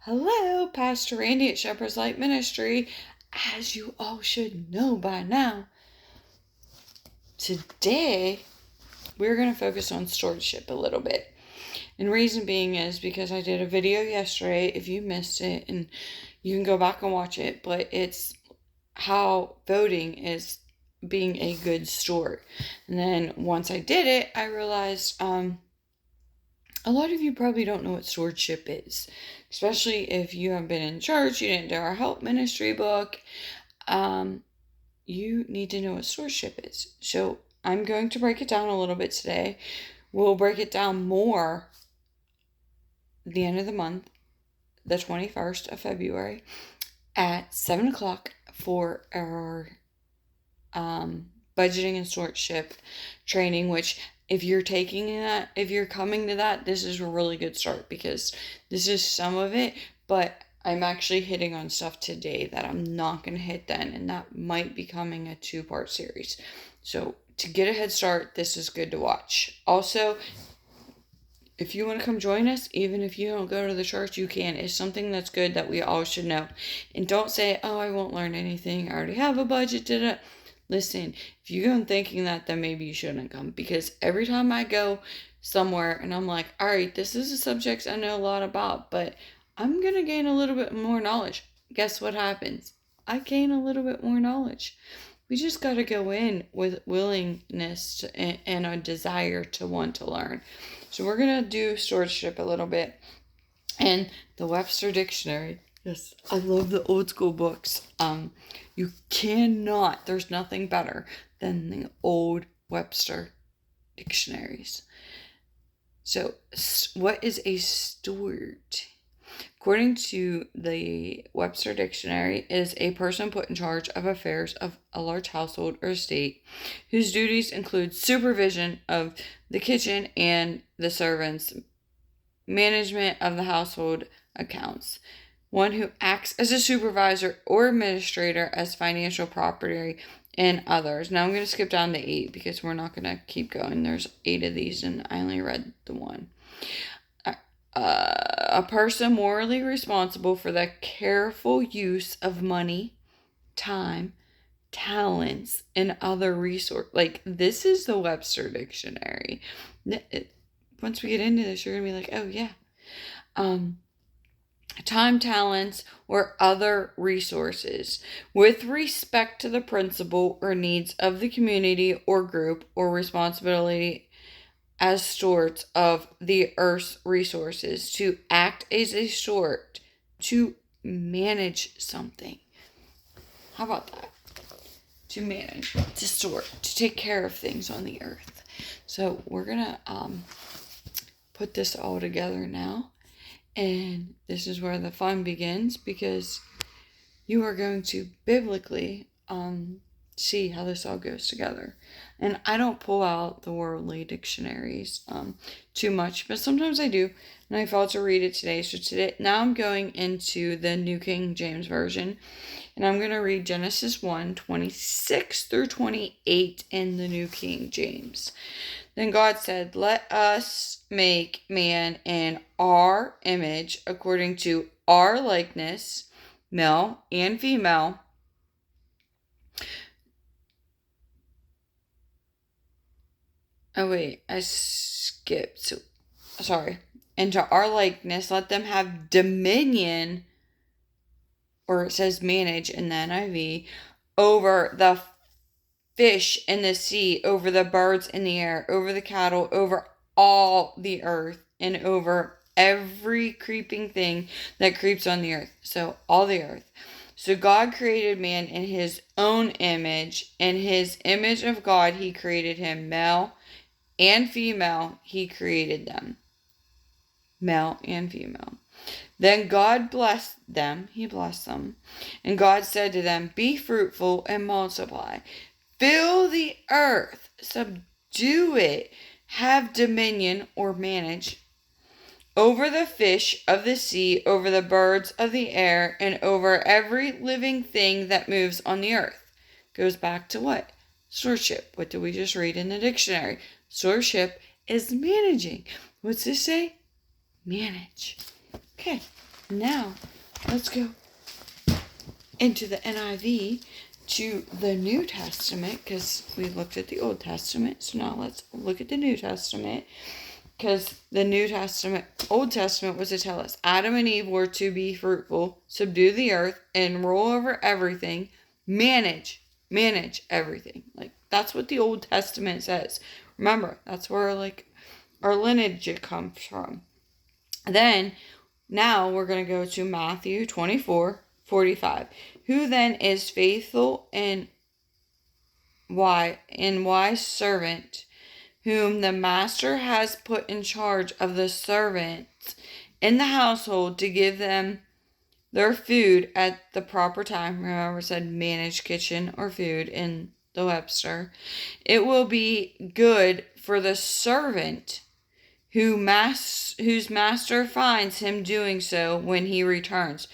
Hello, Pastor Randy at Shepherdslightmin Ministry. As you all should know by now, today we're going to focus on stewardship a little bit. And reason being is because I did a video yesterday, if you missed it, and you can go back and watch it, but it's how voting is being a good steward. And then once I did it, I realized a lot of you probably don't know what stewardship is, especially if you have been in church, you didn't do our help ministry book. You need to know what stewardship is. So I'm going to break it down a little bit today. We'll break it down more the end of the month, the 21st of February at 7 o'clock for our budgeting and stewardship training, which if you're taking that, if you're coming to that, this is a really good start because this is some of it, but I'm actually hitting on stuff today that I'm not going to hit then, and that might be coming a 2-part series. So to get a head start, this is good to watch. Also, if you want to come join us, even if you don't go to the church, you can. It's something that's good that we all should know. And don't say, oh, I won't learn anything. I already have a budget. Listen, if you go thinking that, then maybe you shouldn't come. Because every time I go somewhere and I'm like, all right, this is a subject I know a lot about, but I'm going to gain a little bit more knowledge. Guess what happens? I gain a little bit more knowledge. We just got to go in with willingness and a desire to want to learn. So we're going to do stewardship a little bit. And the Webster Dictionary. Yes, I love the old school books. There's nothing better than the old Webster dictionaries. So, what is a steward? According to the Webster Dictionary, it is a person put in charge of affairs of a large household or estate, whose duties include supervision of the kitchen and the servants, management of the household accounts. One who acts as a supervisor or administrator as financial property and others. Now I'm going to skip down to 8 because we're not going to keep going. There's 8 of these and I only read the 1. A person morally responsible for the careful use of money, time, talents, and other resources. Like, this is the Webster Dictionary. Once we get into this, you're going to be like, oh, yeah. Time, talents, or other resources with respect to the principle or needs of the community or group or responsibility as stewards of the earth's resources, to act as a steward, to manage something. How about that? To manage, to steward, to take care of things on the earth. So we're going to put this all together now. And this is where the fun begins, because you are going to biblically see how this all goes together. And I don't pull out the worldly dictionaries too much, but sometimes I do. And I felt to read it today. So now I'm going into the New King James Version. And I'm going to read Genesis 1:26 through 28 in the New King James. Then God said, let us make man in our image, according to our likeness, male and female. Oh, wait, I skipped. Sorry. And to our likeness, let them have dominion, or it says manage in the NIV, over the fish in the sea, over the birds in the air, over the cattle, over all the earth, and over every creeping thing that creeps on the earth. So all the earth. So God created man in his own image. In his image of God, he created him. Male and female, he created them. Male and female. Then God blessed them. He blessed them. And God said to them, be fruitful and multiply. Fill the earth, subdue it, have dominion or manage over the fish of the sea, over the birds of the air, and over every living thing that moves on the earth. Goes back to what? Stewardship. What did we just read in the dictionary? Stewardship is managing. What's this say? Manage. Okay, Now, let's go into the NIV to the New Testament, because we looked at the Old Testament. So now let's look at the New Testament, because the Old Testament was to tell us Adam and Eve were to be fruitful, subdue the earth, and rule over everything, manage everything. Like, that's what the Old Testament says. Remember, that's where, like, our lineage comes from. Then, now we're going to go to Matthew 24:45. Who then is faithful and wise servant, whom the master has put in charge of the servants in the household to give them their food at the proper time? Remember, it said manage kitchen or food in the Webster. It will be good for the servant whose master finds him doing so when he returns.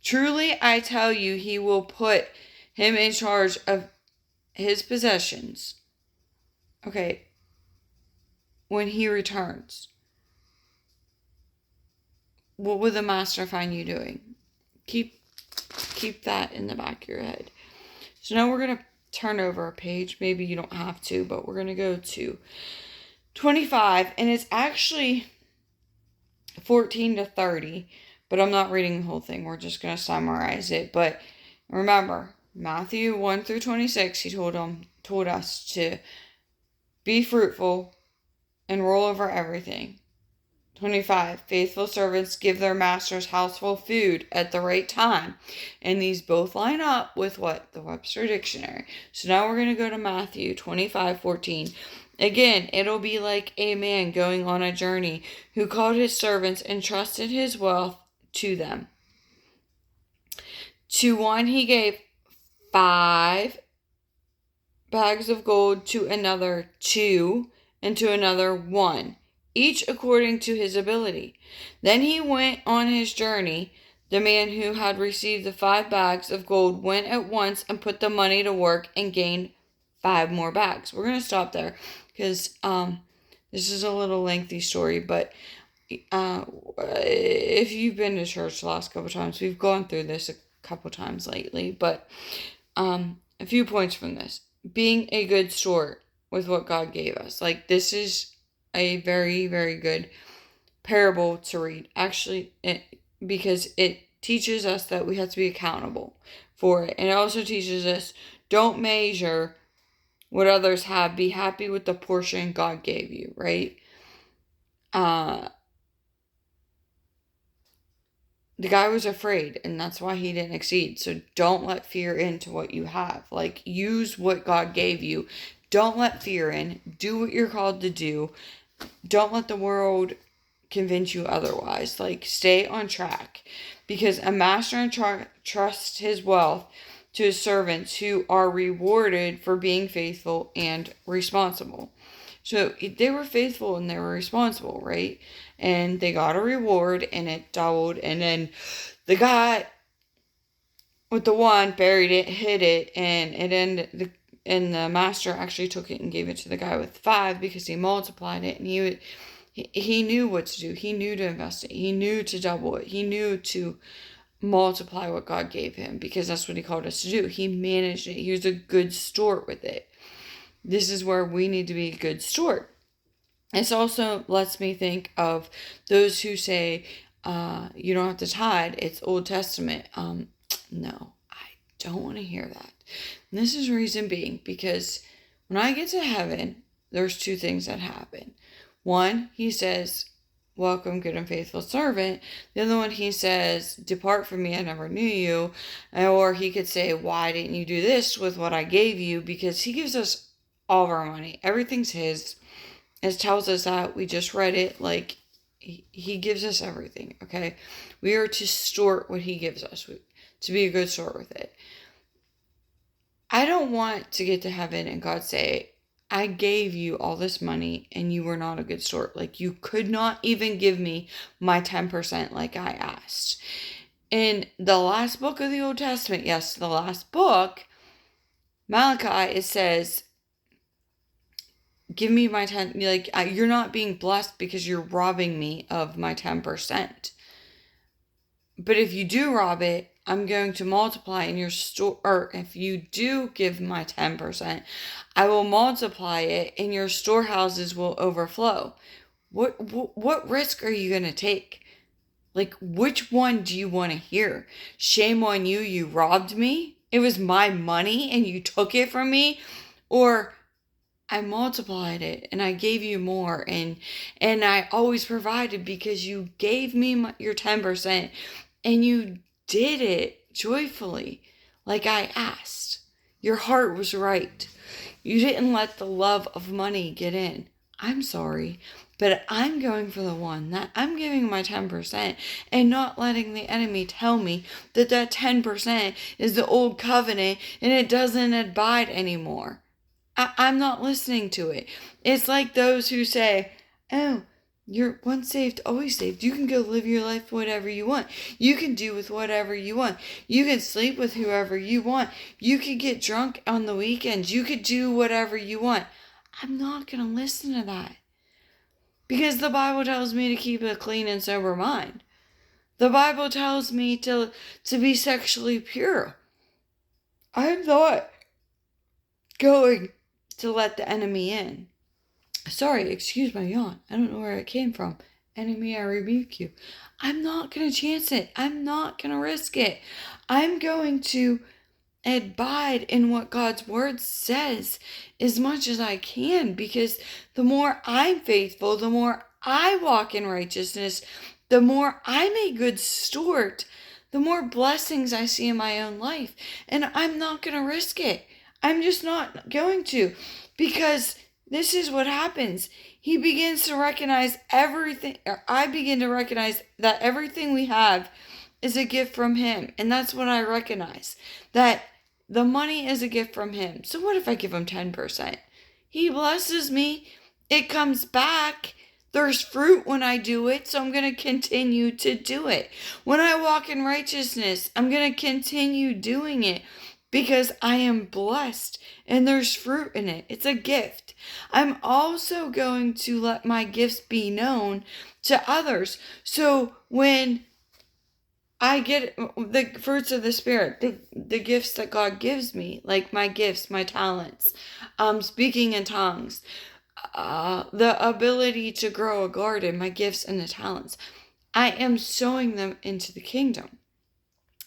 Truly, I tell you, he will put him in charge of his possessions. Okay, when he returns. What will the master find you doing? Keep that in the back of your head. So now we're going to turn over a page. Maybe you don't have to, but we're going to go to 25, and it's actually 14 to 30, but I'm not reading the whole thing. We're just going to summarize it. But remember, Matthew 1 through 26, he told us to be fruitful and rule over everything. 25, faithful servants give their master's household food at the right time. And these both line up with what? The Webster Dictionary. So now we're going to go to Matthew 25:14. Again, it'll be like a man going on a journey who called his servants and trusted his wealth to them. To one he gave 5 bags of gold, to another 2, and to another 1, each according to his ability. Then he went on his journey. The man who had received the 5 bags of gold went at once and put the money to work and gained 5 more bags. We're going to stop there because this is a little lengthy story, but if you've been to church the last couple times, we've gone through this a couple times lately, but a few points from this. Being a good steward with what God gave us. Like, this is a very, very good parable to read. Actually, because it teaches us that we have to be accountable for it. And it also teaches us, don't measure what others have. Be happy with the portion God gave you, right? The guy was afraid, and that's why he didn't exceed. So don't let fear into what you have. Like, use what God gave you. Don't let fear in. Do what you're called to do. Don't let the world convince you otherwise. Like, stay on track. Because a master trusts his wealth to his servants, who are rewarded for being faithful and responsible. So they were faithful and they were responsible, right? And they got a reward, and it doubled. And then the guy with the 1 buried it, hid it, and it ended. And the master actually took it and gave it to the guy with 5 because he multiplied it, and he knew what to do. He knew to invest it. He knew to double it. He knew to multiply what God gave him, because that's what he called us to do. He managed it. He was a good steward with it. This is where we need to be a good steward. This also lets me think of those who say, you don't have to tithe, it's Old Testament. No, I don't want to hear that. And this is reason being, because when I get to heaven, there's 2 things that happen. One, he says, welcome, good and faithful servant. The other one, he says, depart from me, I never knew you. Or he could say, why didn't you do this with what I gave you? Because he gives us all of our money. Everything's his. It tells us that. We just read it. Like, he gives us everything, okay? We are to store what he gives us, to be a good steward with it. I don't want to get to heaven and God say, I gave you all this money and you were not a good steward. Like, you could not even give me my 10% like I asked. In the last book of the Old Testament, yes, the last book, Malachi, it says, give me my 10, like, you're not being blessed because you're robbing me of my 10%. But if you do rob it, I'm going to multiply in your store, or if you do give my 10%, I will multiply it and your storehouses will overflow. What risk are you going to take? Like, which one do you want to hear? Shame on you, you robbed me. It was my money and you took it from me. Or I multiplied it and I gave you more, and I always provided because you gave me your 10% and you did it joyfully like I asked. Your heart was right. You didn't let the love of money get in. I'm sorry, but I'm going for the one that I'm giving my 10% and not letting the enemy tell me that that 10% is the old covenant and it doesn't abide anymore. I'm not listening to it. It's like those who say, oh, you're once saved, always saved. You can go live your life whatever you want. You can do with whatever you want. You can sleep with whoever you want. You could get drunk on the weekends. You could do whatever you want. I'm not going to listen to that. Because the Bible tells me to keep a clean and sober mind. The Bible tells me to be sexually pure. I'm not going to let the enemy in. Sorry, excuse my yawn. I don't know where it came from. Enemy, I rebuke you. I'm not going to chance it. I'm not going to risk it. I'm going to abide in what God's word says as much as I can, because the more I'm faithful, the more I walk in righteousness, the more I'm a good steward, the more blessings I see in my own life. And I'm not going to risk it. I'm just not going to, because this is what happens. He begins to recognize everything, or I begin to recognize that everything we have is a gift from him. And that's what I recognize, that the money is a gift from him. So what if I give him 10%? He blesses me. It comes back. There's fruit when I do it, so I'm going to continue to do it. When I walk in righteousness, I'm going to continue doing it because I am blessed and there's fruit in it. It's a gift. I'm also going to let my gifts be known to others. So when I get the fruits of the Spirit, the gifts that God gives me, like my gifts, my talents, speaking in tongues, the ability to grow a garden, my gifts and the talents, I am sowing them into the kingdom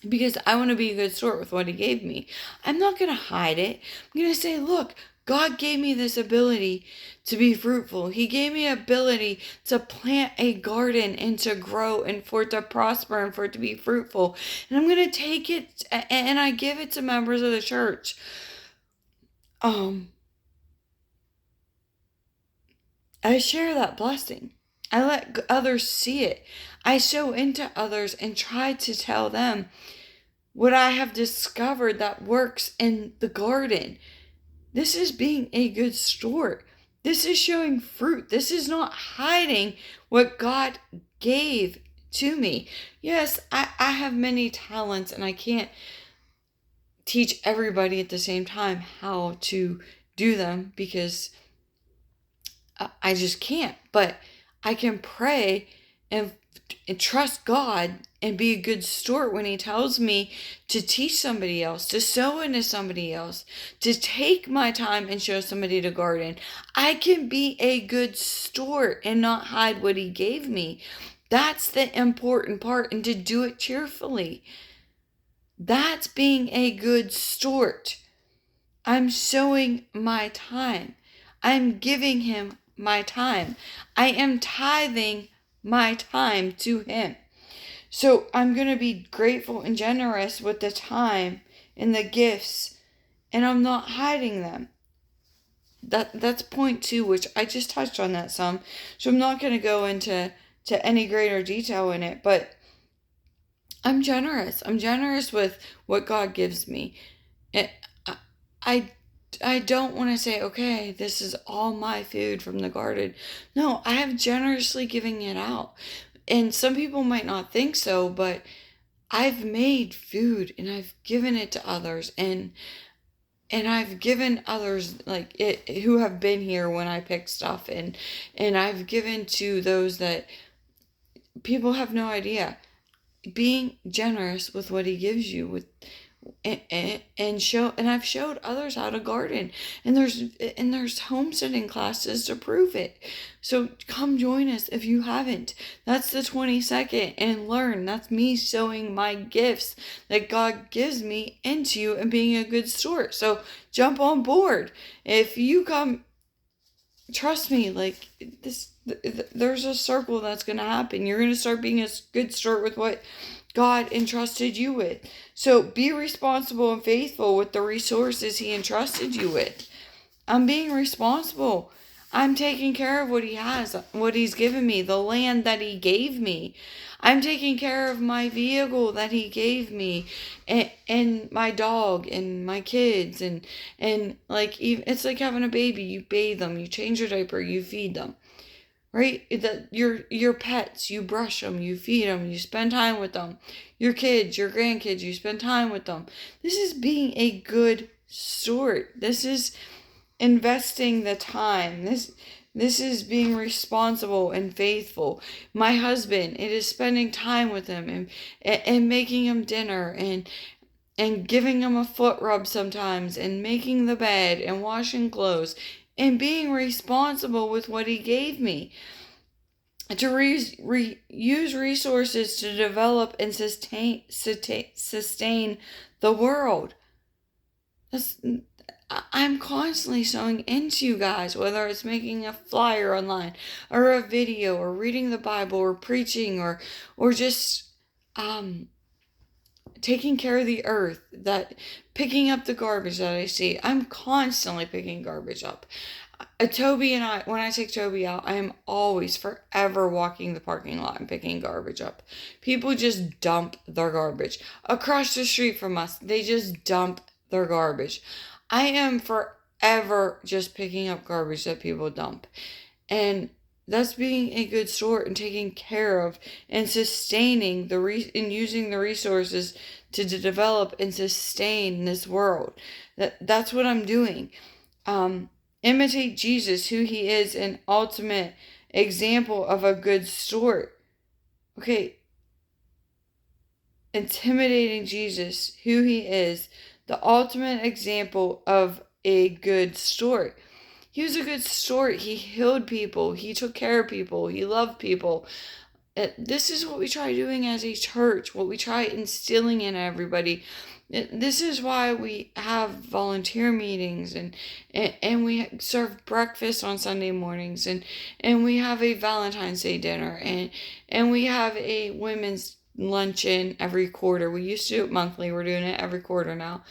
because I want to be a good steward with what he gave me. I'm not going to hide it. I'm going to say, look, God gave me this ability to be fruitful. He gave me ability to plant a garden and to grow and for it to prosper and for it to be fruitful. And I'm going to take it and I give it to members of the church. I share that blessing. I let others see it. I sow into others and try to tell them what I have discovered that works in the garden. This is being a good steward. This is showing fruit. This is not hiding what God gave to me. Yes, I have many talents and I can't teach everybody at the same time how to do them because I just can't. But I can pray and trust God and be a good steward when he tells me to teach somebody else, to sow into somebody else, to take my time and show somebody to garden. I can be a good steward and not hide what he gave me. That's the important part, and to do it cheerfully. That's being a good steward. I'm sowing my time. I'm giving him my time. I am tithing my time to him. So I'm going to be grateful and generous with the time and the gifts, and I'm not hiding them. That's point 2, which I just touched on that some. So I'm not going to go into any greater detail in it, but I'm generous. I'm generous with what God gives me. I don't want to say, okay, this is all my food from the garden. No, I have generously giving it out. And some people might not think so, but I've made food and I've given it to others, and I've given others like it who have been here when I pick stuff, and I've given to those that people have no idea. being generous with what he gives you, with and I've showed others how to garden, and there's homesteading classes to prove it. So come join us if you haven't. That's the 22nd, and learn. That's me sowing my gifts that God gives me into you and being a good steward. So jump on board. If you come, trust me, like this, there's a circle that's going to happen. You're going to start being a good steward with what God entrusted you with. So be responsible and faithful with the resources he entrusted you with. I'm being responsible. I'm taking care of what he has, what he's given me, the land that he gave me. I'm taking care of my vehicle that he gave me, and my dog and my kids, and like, even, it's like having a baby. You bathe them, you change your diaper, you feed them. Right? That your pets, you brush them, you feed them, you spend time with them. Your kids, your grandkids, you spend time with them. This is being a good steward. This is investing the time. This is being responsible and faithful. My husband, it is spending time with him and making him dinner and giving him a foot rub sometimes, and making the bed and washing clothes, and being responsible with what he gave me. To use resources to develop and sustain the world. I'm constantly sowing into you guys, whether it's making a flyer online, or a video, or reading the Bible, or preaching, or just taking care of the earth, that picking up the garbage that I see. I'm constantly picking garbage up. Toby and I, when I take Toby out, I am always forever walking the parking lot and picking garbage up. People just dump their garbage. Across the street from us, they just dump their garbage. I am forever just picking up garbage that people dump. And that's being a good steward and taking care of and sustaining and using the resources to develop and sustain this world. That's what I'm doing. Imitate Jesus, who he is, an ultimate example of a good steward. Okay. Intimidating Jesus, who he is, the ultimate example of a good steward. He was a good steward. He healed people. He took care of people. He loved people. This is what we try doing as a church, what we try instilling in everybody. This is why we have volunteer meetings, and we serve breakfast on Sunday mornings, and we have a Valentine's Day dinner, and we have a women's luncheon every quarter. We used to do it monthly. We're doing it every quarter now.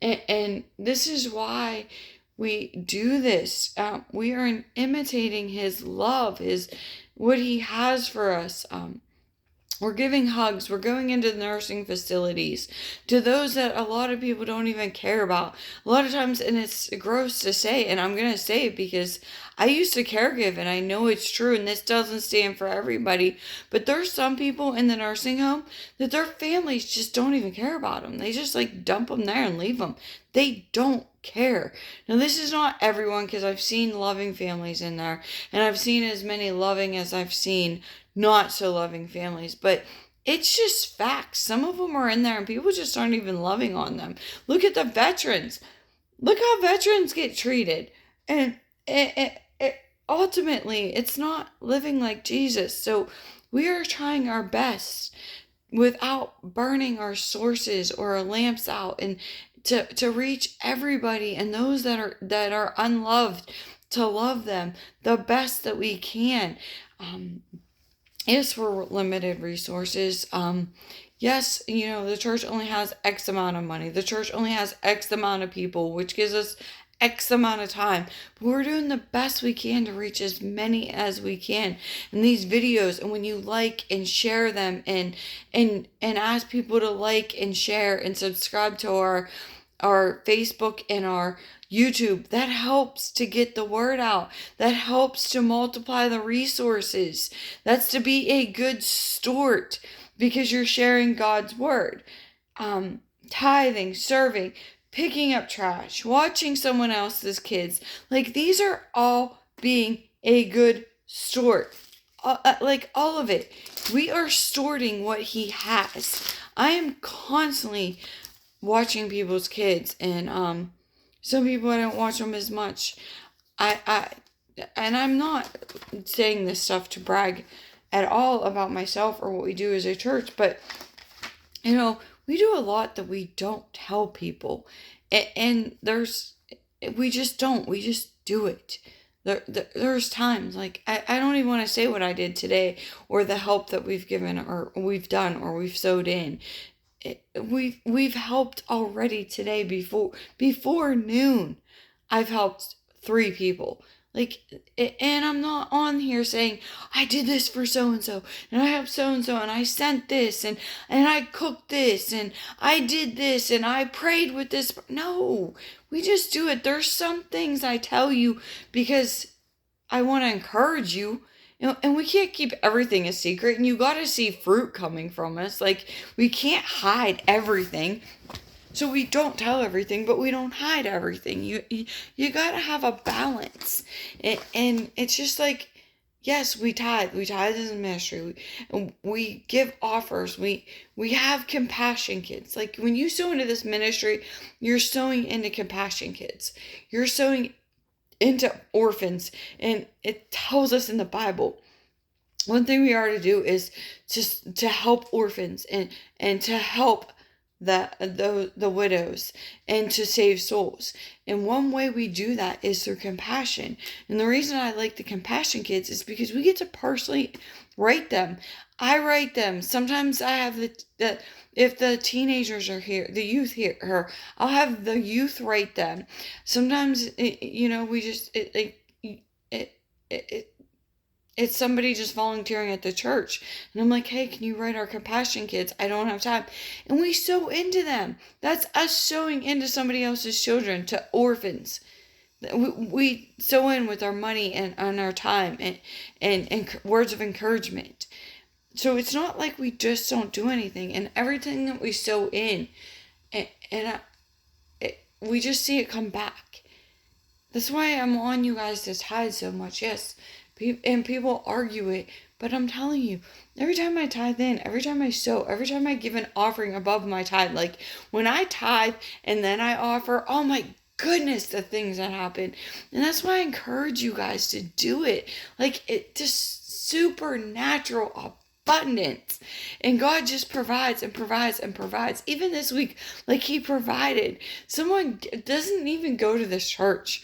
And this is why we do this. We are imitating his love, what he has for us. We're giving hugs. We're going into nursing facilities to those that a lot of people don't even care about. A lot of times, and it's gross to say, and I'm going to say it because I used to caregive, and I know it's true, and this doesn't stand for everybody, but there's some people in the nursing home that their families just don't even care about them. They just like dump them there and leave them. They don't care. Now, this is not everyone, because I've seen loving families in there, and I've seen as many loving as I've seen not so loving families, but it's just facts. Some of them are in there and people just aren't even loving on them. Look at the veterans. Look how veterans get treated. And ultimately, it's not living like Jesus. So we are trying our best without burning our sources or our lamps out, and to reach everybody, and those that are unloved, to love them the best that we can. Yes, for limited resources. Yes, the church only has X amount of money. The church only has X amount of people, which gives us X amount of time. But we're doing the best we can to reach as many as we can in these videos. And when you like and share them, and ask people to like and share and subscribe to our Facebook and our YouTube, that helps to get the word out. That helps to multiply the resources. That's to be a good steward, because you're sharing God's word. Tithing, serving, picking up trash, watching someone else's kids. Like, these are all being a good steward. like all of it. We are stewarding what he has. I am constantly watching people's kids, and some people I don't watch them as much. I and I'm not saying this stuff to brag at all about myself or what we do as a church, but we do a lot that we don't tell people, and we just don't. We just do it. There's times like I don't even want to say what I did today or the help that we've given or we've done or we've sewed in. We've helped already today before noon. I've helped 3 people. Like, and I'm not on here saying I did this for so and I helped so and I sent this and I cooked this and I did this and I prayed with this. No, we just do it. There's some things I tell you because I want to encourage you. And we can't keep everything a secret, and you got to see fruit coming from us. Like, we can't hide everything. So we don't tell everything, but we don't hide everything. You got to have a balance. And it's just like, yes, we tithe. We tithe as a ministry. We give offers. We have compassion kids. Like, when you sow into this ministry, you're sowing into compassion kids. You're sowing into orphans, and it tells us in the Bible one thing we are to do is just to help orphans and to help the widows and to save souls. And one way we do that is through compassion. And the reason I like the compassion kids is because we get to personally write them. I write them. Sometimes I have the if the teenagers are here, the youth here, I'll have the youth write them. Sometimes we just it's somebody just volunteering at the church, and I'm like, hey, can you write our compassion kids? I don't have time. And we sow into them. That's us sowing into somebody else's children, to orphans. We sow in with our money and our time and words of encouragement. So it's not like we just don't do anything. And everything that we sow in, we just see it come back. That's why I'm on you guys to tithe so much. Yes, and people argue it. But I'm telling you, every time I tithe in, every time I sow, every time I give an offering above my tithe, like when I tithe and then I offer, oh my goodness, the things that happen. And that's why I encourage you guys to do it. Like, it just supernatural abundance. And God just provides and provides and provides. Even this week, like, he provided. Someone doesn't even go to this church,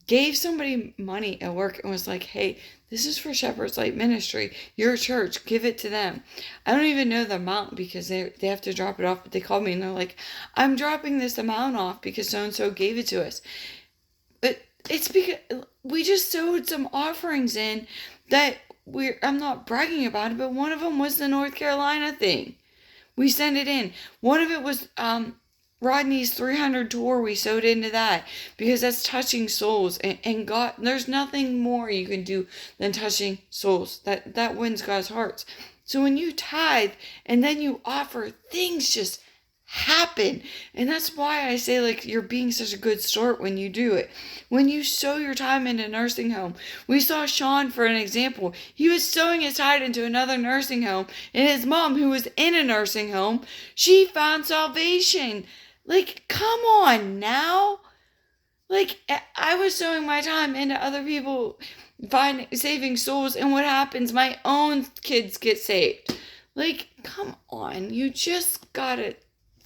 gave somebody money at work and was like, hey, this is for Shepherdslight Ministry, your church, give it to them. I don't even know the amount because they have to drop it off, but they called me and they're like, I'm dropping this amount off because so-and-so gave it to us. But it's because we just sewed some offerings in that I'm not bragging about it, but one of them was the North Carolina thing. We sent it in. One of it was Rodney's 300 tour. We sewed into that because that's touching souls, and God, there's nothing more you can do than touching souls. That wins God's hearts. So when you tithe and then you offer, things just happen. And that's why I say, like, you're being such a good steward when you do it. When you sow your time into nursing home. We saw Sean for an example. He was sowing his tithe into another nursing home, and his mom, who was in a nursing home, she found salvation. Like, come on now. Like, I was sowing my time into other people saving souls, and what happens? My own kids get saved. Like, come on. You just gotta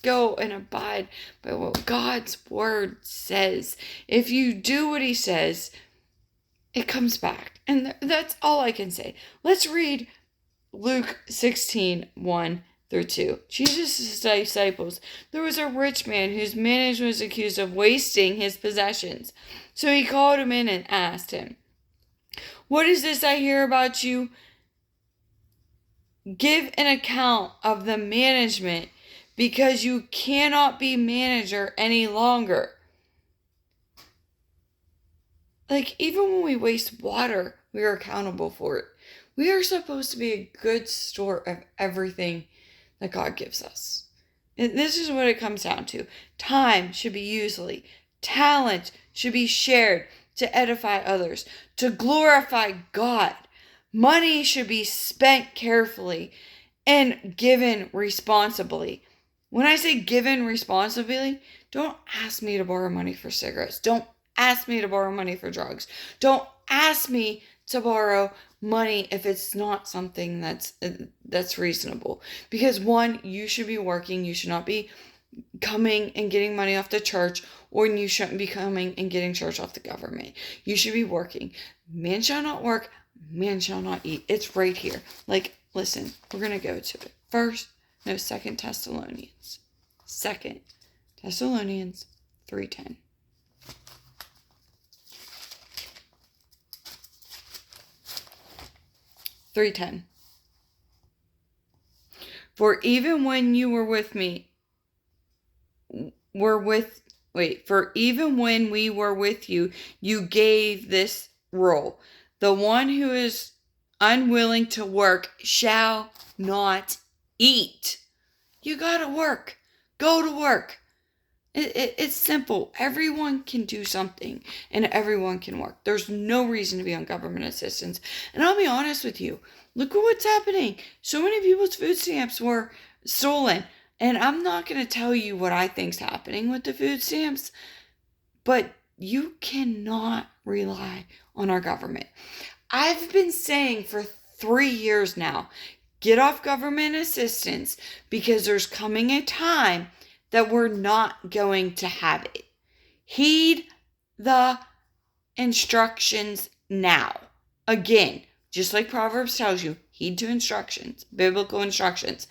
go and abide by what God's word says. If you do what he says, it comes back. And that's all I can say. Let's read Luke 16:1-2. Jesus' disciples. There was a rich man whose manager was accused of wasting his possessions. So he called him in and asked him, what is this I hear about you? Give an account of the management, because you cannot be manager any longer. Like, even when we waste water, we are accountable for it. We are supposed to be a good steward of everything that God gives us. And this is what it comes down to. Time should be usefully. Talent should be shared to edify others, to glorify God. Money should be spent carefully and given responsibly. When I say given responsibly, don't ask me to borrow money for cigarettes. Don't ask me to borrow money for drugs. Don't ask me to borrow money if it's not something that's reasonable. Because one, you should be working. You should not be coming and getting money off the church, or you shouldn't be coming and getting church off the government. You should be working. Man shall not work, man shall not eat. It's right here. Like, listen, we're going to go to it. Second Thessalonians. 2 Thessalonians 3:10. For even when you were with me, for even when we were with you, you gave this rule. The one who is unwilling to work shall not eat. You gotta work. Go to work. It's simple. Everyone can do something and everyone can work. There's no reason to be on government assistance. And I'll be honest with you. Look at what's happening. So many people's food stamps were stolen. And I'm not going to tell you what I think's happening with the food stamps, but you cannot rely on our government. I've been saying for 3 years now, get off government assistance because there's coming a time that we're not going to have it. Heed the instructions now. Again, just like Proverbs tells you, heed to instructions, biblical instructions.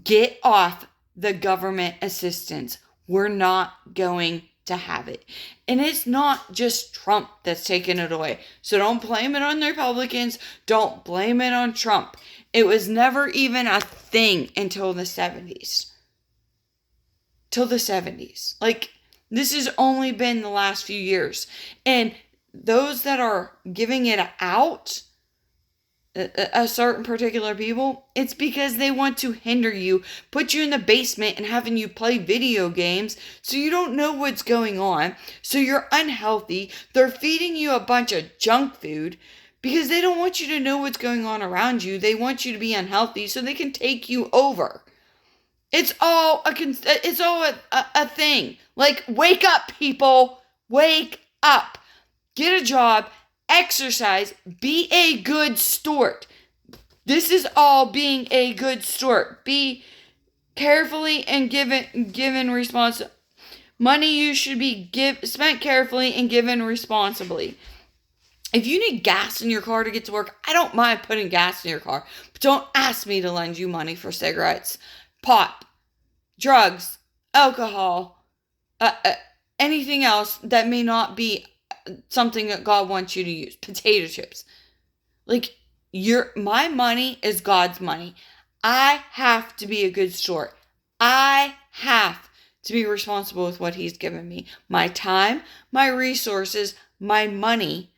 Get off the government assistance. We're not going to have it. And it's not just Trump that's taking it away. So don't blame it on the Republicans. Don't blame it on Trump. It was never even a thing until the 70s. Like, this has only been the last few years. And those that are giving it out, a certain particular people, it's because they want to hinder you, put you in the basement and having you play video games so you don't know what's going on, so you're unhealthy. They're feeding you a bunch of junk food because they don't want you to know what's going on around you. They want you to be unhealthy so they can take you over. It's all a thing. Like, wake up, people. Wake up. Get a job. Exercise. Be a good steward. This is all being a good steward. Be carefully and given responsibly. Money you should be spent carefully and given responsibly. If you need gas in your car to get to work, I don't mind putting gas in your car. But don't ask me to lend you money for cigarettes, pot, drugs, alcohol, anything else that may not be something that God wants you to use. Potato chips. Like, my money is God's money. I have to be a good steward. I have to be responsible with what He's given me. My time, my resources, my money.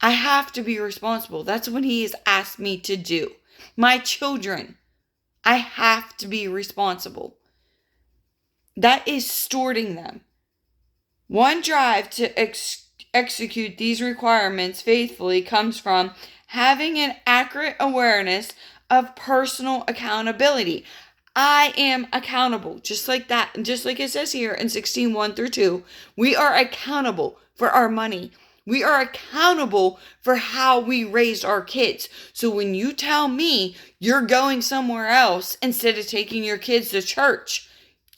I have to be responsible. That's what He has asked me to do. My children. I have to be responsible. That is stewarding them. One drive to execute these requirements faithfully comes from having an accurate awareness of personal accountability. I am accountable, just like that, just like it says here in 16:1-2. We are accountable for our money. We are accountable for how we raised our kids. So when you tell me you're going somewhere else instead of taking your kids to church,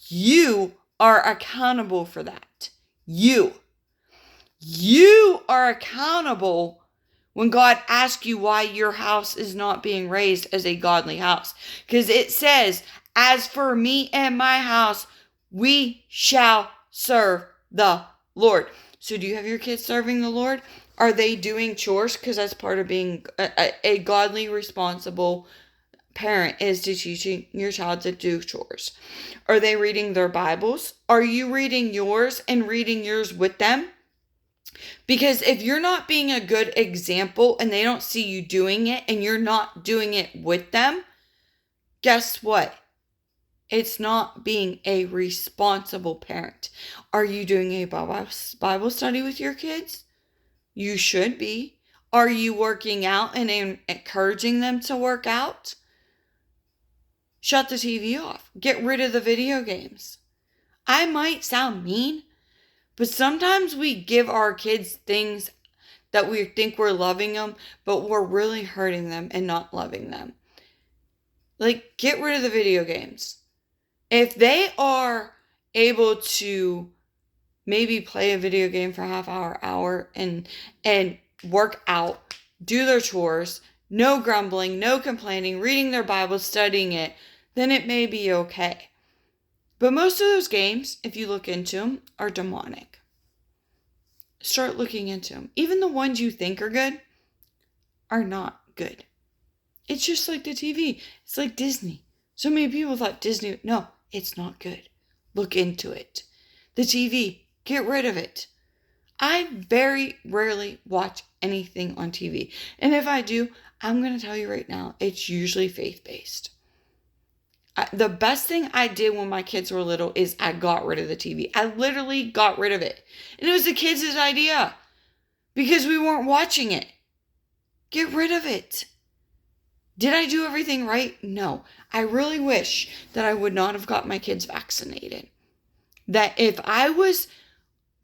you are accountable for that. You are accountable when God asks you why your house is not being raised as a godly house. Because it says, as for me and my house, we shall serve the Lord. So do you have your kids serving the Lord? Are they doing chores? Because that's part of being a godly, responsible parent, is to teaching your child to do chores. Are they reading their Bibles? Are you reading yours and reading yours with them? Because if you're not being a good example and they don't see you doing it and you're not doing it with them, guess what? It's not being a responsible parent. Are you doing a Bible study with your kids? You should be. Are you working out and encouraging them to work out? Shut the TV off. Get rid of the video games. I might sound mean, but sometimes we give our kids things that we think we're loving them, but we're really hurting them and not loving them. Like, get rid of the video games. If they are able to maybe play a video game for a half hour, and work out, do their chores, no grumbling, no complaining, reading their Bible, studying it, then it may be okay. But most of those games, if you look into them, are demonic. Start looking into them. Even the ones you think are good are not good. It's just like the TV. It's like Disney. So many people thought Disney, no, it's not good. Look into it. The TV, get rid of it. I very rarely watch anything on TV. And if I do, I'm going to tell you right now, it's usually faith-based. The best thing I did when my kids were little is I got rid of the TV. I literally got rid of it. And it was the kids' idea because we weren't watching it. Get rid of it. Did I do everything right? No. I really wish that I would not have got my kids vaccinated. That if I was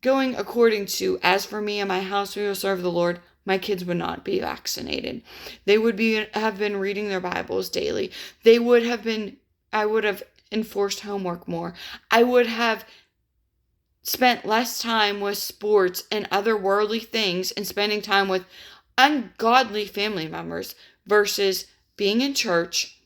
going according to, as for me and my house, we will serve the Lord, my kids would not be vaccinated. They would have been reading their Bibles daily. I would have enforced homework more. I would have spent less time with sports and other worldly things and spending time with ungodly family members versus being in church,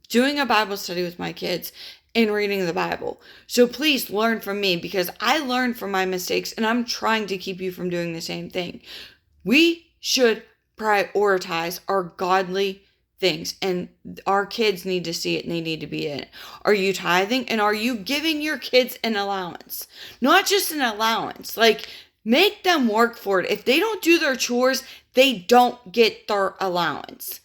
doing a Bible study with my kids, and reading the Bible. So please learn from me because I learned from my mistakes and I'm trying to keep you from doing the same thing. We should prioritize our godly things and our kids need to see it and they need to be in it. Are you tithing and are you giving your kids an allowance? Not just an allowance, like make them work for it. If they don't do their chores, they don't get their allowance.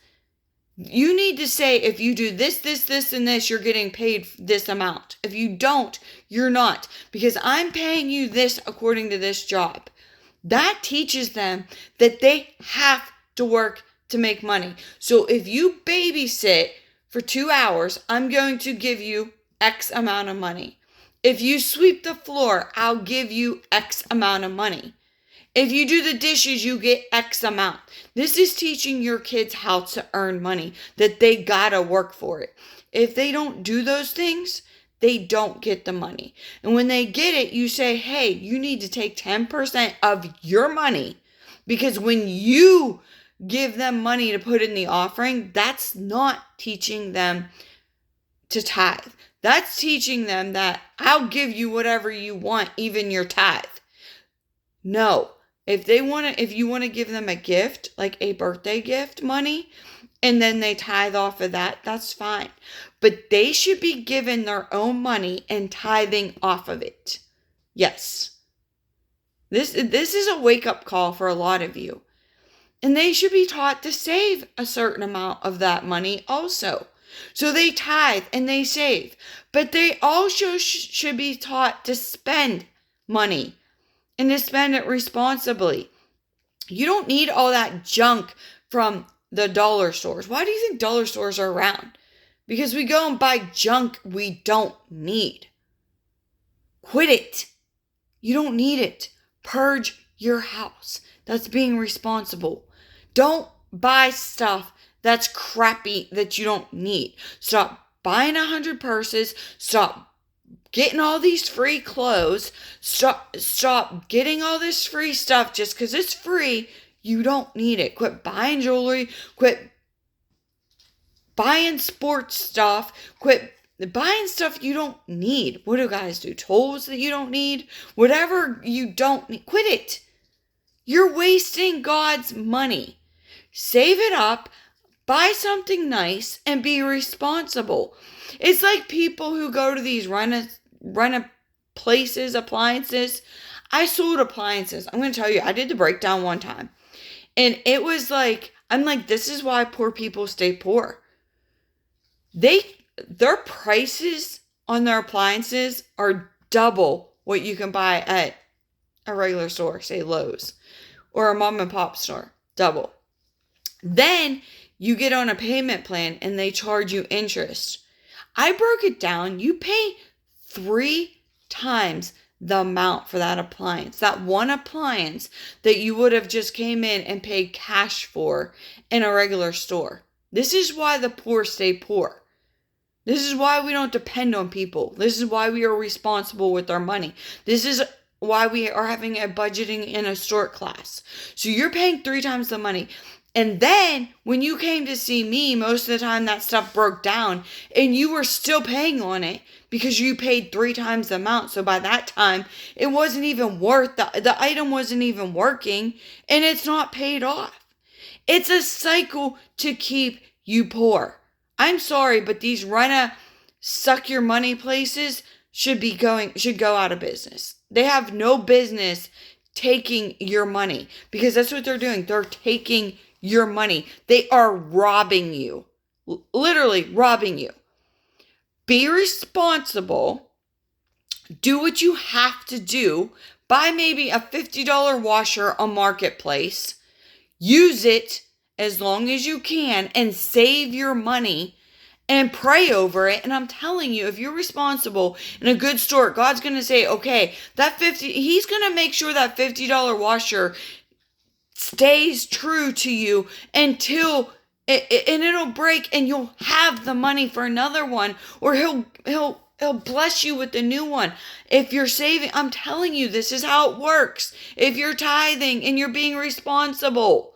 You need to say, if you do this, and this, you're getting paid this amount. If you don't, you're not. Because I'm paying you this according to this job. That teaches them that they have to work to make money. So if you babysit for 2 hours, I'm going to give you X amount of money. If you sweep the floor, I'll give you X amount of money. If you do the dishes, you get X amount. This is teaching your kids how to earn money, that they gotta work for it. If they don't do those things, they don't get the money. And when they get it, you say, hey, you need to take 10% of your money because when you give them money to put in the offering, that's not teaching them to tithe. That's teaching them that I'll give you whatever you want, even your tithe. No. If you want to give them a gift, like a birthday gift money, and then they tithe off of that, that's fine. But they should be given their own money and tithing off of it. Yes. This is a wake-up call for a lot of you. And they should be taught to save a certain amount of that money also. So they tithe and they save. But they also should be taught to spend money. And to spend it responsibly. You don't need all that junk from the dollar stores. Why do you think dollar stores are around? Because we go and buy junk we don't need. Quit it. You don't need it. Purge your house. That's being responsible. Don't buy stuff that's crappy that you don't need. Stop buying 100 purses. Stop getting all these free clothes. Stop getting all this free stuff just because it's free. You don't need it. Quit buying jewelry. Quit buying sports stuff. Quit buying stuff you don't need. What do guys do? Tools that you don't need? Whatever you don't need. Quit it. You're wasting God's money. Save it up. Buy something nice and be responsible. It's like people who go to these rent places, appliances. I sold appliances. I'm going to tell you, I did the breakdown one time. And it was like, I'm like, this is why poor people stay poor. Their prices on their appliances are double what you can buy at a regular store, say Lowe's, or a mom and pop store. double. Then you get on a payment plan and they charge you interest. I broke it down. You pay 3 times the amount for that appliance. That one appliance that you would have just came in and paid cash for in a regular store. This is why the poor stay poor. This is why we don't depend on people. This is why we are responsible with our money. This is why we are having a budgeting in a store class. So you're paying 3 times the money. And then when you came to see me, most of the time that stuff broke down and you were still paying on it because you paid 3 times the amount. So by that time, it wasn't even worth the item wasn't even working and it's not paid off. It's a cycle to keep you poor. I'm sorry, but these run suck your money places should go out of business. They have no business taking your money because that's what they're doing. They're taking your money. They are robbing you. Literally robbing you. Be responsible. Do what you have to do. Buy maybe a $50 washer on Marketplace. Use it as long as you can and save your money and pray over it. And I'm telling you, if you're responsible in a good store, God's going to say, okay, He's going to make sure that $50 washer stays true to you until it'll break and you'll have the money for another one, or he'll bless you with the new one. If you're saving, I'm telling you, this is how it works. If you're tithing and you're being responsible,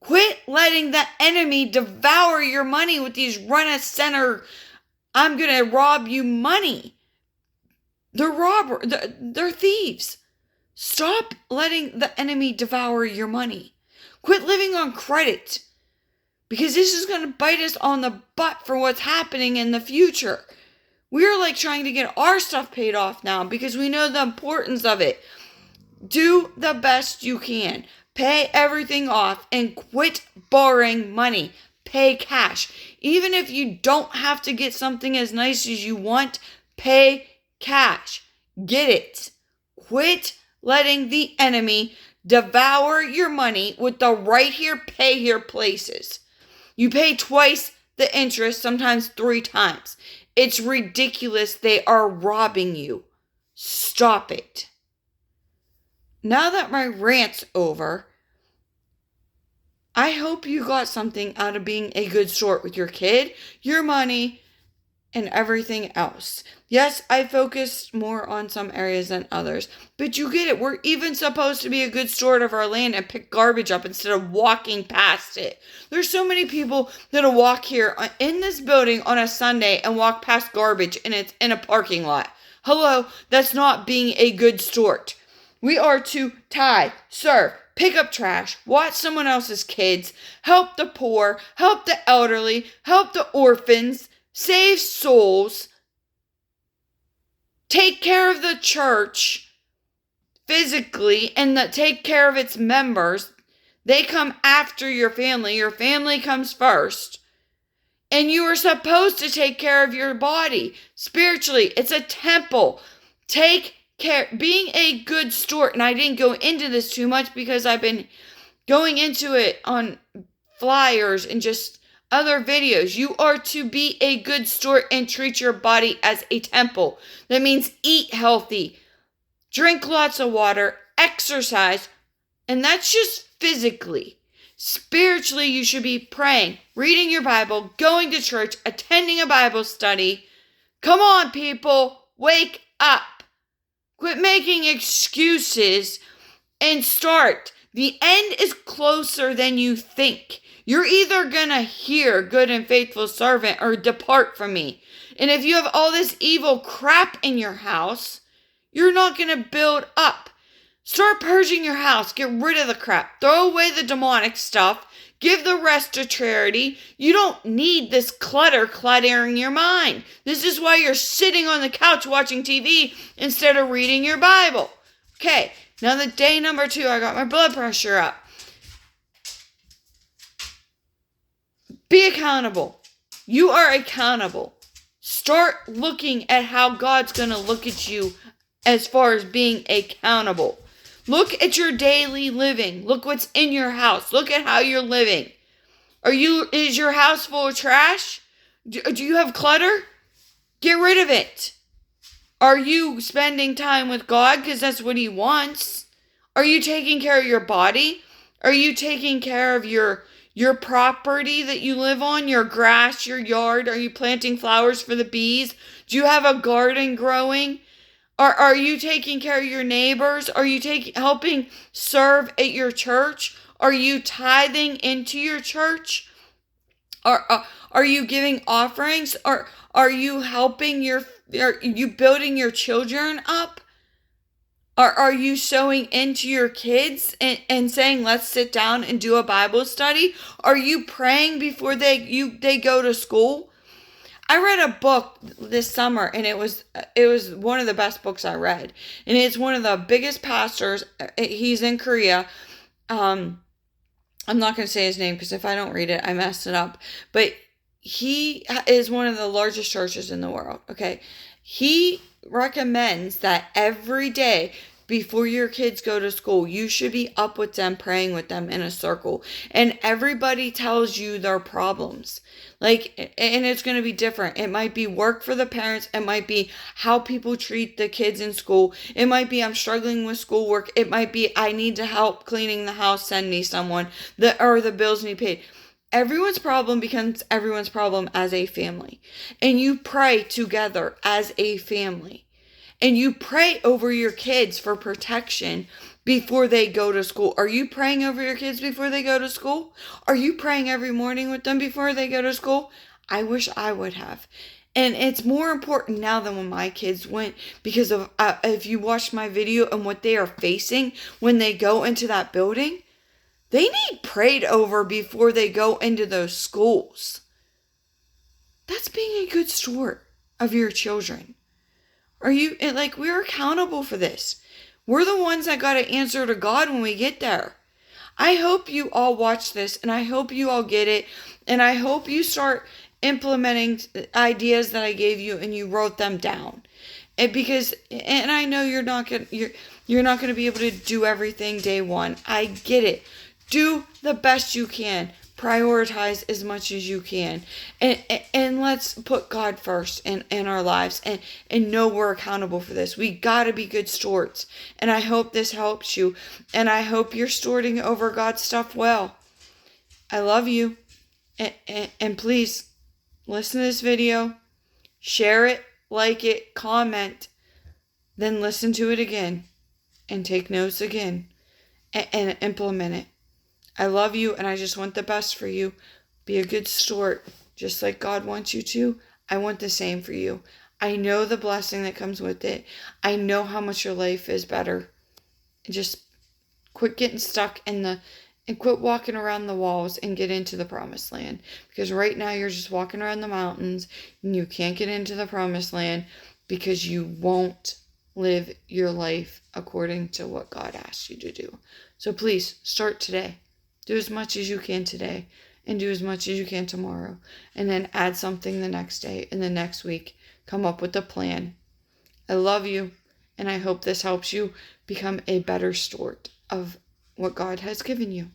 quit letting the enemy devour your money with these run-a-center, I'm going to rob you money. They're thieves. Stop letting the enemy devour your money. Quit living on credit. Because this is going to bite us on the butt for what's happening in the future. We're like trying to get our stuff paid off now because we know the importance of it. Do the best you can. Pay everything off and quit borrowing money. Pay cash. Even if you don't have to get something as nice as you want, pay cash. Get it. Quit letting the enemy devour your money with the right here, pay here places. You pay twice the interest, sometimes 3 times. It's ridiculous. They are robbing you. Stop it. Now that my rant's over, I hope you got something out of being a good sport with your kid, your money, and everything else. Yes, I focused more on some areas than others, but you get it. We're even supposed to be a good steward of our land and pick garbage up instead of walking past it. There's so many people that'll walk here in this building on a Sunday and walk past garbage and it's in a parking lot. Hello, that's not being a good steward. We are to tithe, serve, pick up trash, watch someone else's kids, help the poor, help the elderly, help the orphans, save souls, take care of the church physically, and take care of its members. They come after your family. Your family comes first. And you are supposed to take care of your body spiritually. It's a temple. Take care. Being a good steward, and I didn't go into this too much because I've been going into it on flyers and just other videos. You are to be a good steward and treat your body as a temple. That means eat healthy, drink lots of water, exercise, and that's just physically. Spiritually, you should be praying, reading your Bible, going to church, attending a Bible study. Come on, people, wake up. Quit making excuses and start. The end is closer than you think. You're either going to hear, good and faithful servant, or depart from me. And if you have all this evil crap in your house, you're not going to build up. Start purging your house. Get rid of the crap. Throw away the demonic stuff. Give the rest to charity. You don't need this cluttering your mind. This is why you're sitting on the couch watching TV instead of reading your Bible. Okay, now the day number 2, I got my blood pressure up. Be accountable. You are accountable. Start looking at how God's going to look at you as far as being accountable. Look at your daily living. Look what's in your house. Look at how you're living. Is your house full of trash? Do you have clutter? Get rid of it. Are you spending time with God because that's what He wants? Are you taking care of your body? Are you taking care of your property that you live on, your grass, your yard? Are you planting flowers for the bees? Do you have a garden growing? Are you taking care of your neighbors? Are you helping serve at your church? Are you tithing into your church? Are you giving offerings? Are you helping are you building your children up? Are you sowing into your kids and saying, let's sit down and do a Bible study? Are you praying before they go to school? I read a book this summer, and it was one of the best books I read. And it's one of the biggest pastors. He's in Korea. I'm not going to say his name because if I don't read it, I messed it up. But he is one of the largest churches in the world. Okay. He recommends that every day before your kids go to school, you should be up with them, praying with them in a circle. And everybody tells you their problems. And it's going to be different. It might be work for the parents. It might be how people treat the kids in school. It might be I'm struggling with schoolwork. It might be I need to help cleaning the house. Send me someone. Or the bills need paid. Everyone's problem becomes everyone's problem as a family. And you pray together as a family. And you pray over your kids for protection before they go to school. Are you praying over your kids before they go to school? Are you praying every morning with them before they go to school? I wish I would have. And it's more important now than when my kids went, because of if you watched my video and what they are facing when they go into that building, they need prayed over before they go into those schools. That's being a good steward of your children. We're accountable for this. We're the ones that got to answer to God when we get there. I hope you all watch this, and I hope you all get it, and I hope you start implementing ideas that I gave you and you wrote them down. And I know you're not going to be able to do everything day one. I get it. Do the best you can. Prioritize as much as you can. And let's put God first in our lives and know we're accountable for this. We got to be good stewards. And I hope this helps you. And I hope you're stewarding over God's stuff well. I love you. And please listen to this video. Share it, like it, comment. Then listen to it again. And take notes again. And implement it. I love you, and I just want the best for you. Be a good steward, just like God wants you to. I want the same for you. I know the blessing that comes with it. I know how much your life is better. Just quit getting stuck and quit walking around the walls and get into the promised land. Because right now you're just walking around the mountains and you can't get into the promised land because you won't live your life according to what God asked you to do. So please start today. Do as much as you can today and do as much as you can tomorrow. And then add something the next day and the next week. Come up with a plan. I love you, and I hope this helps you become a better steward of what God has given you.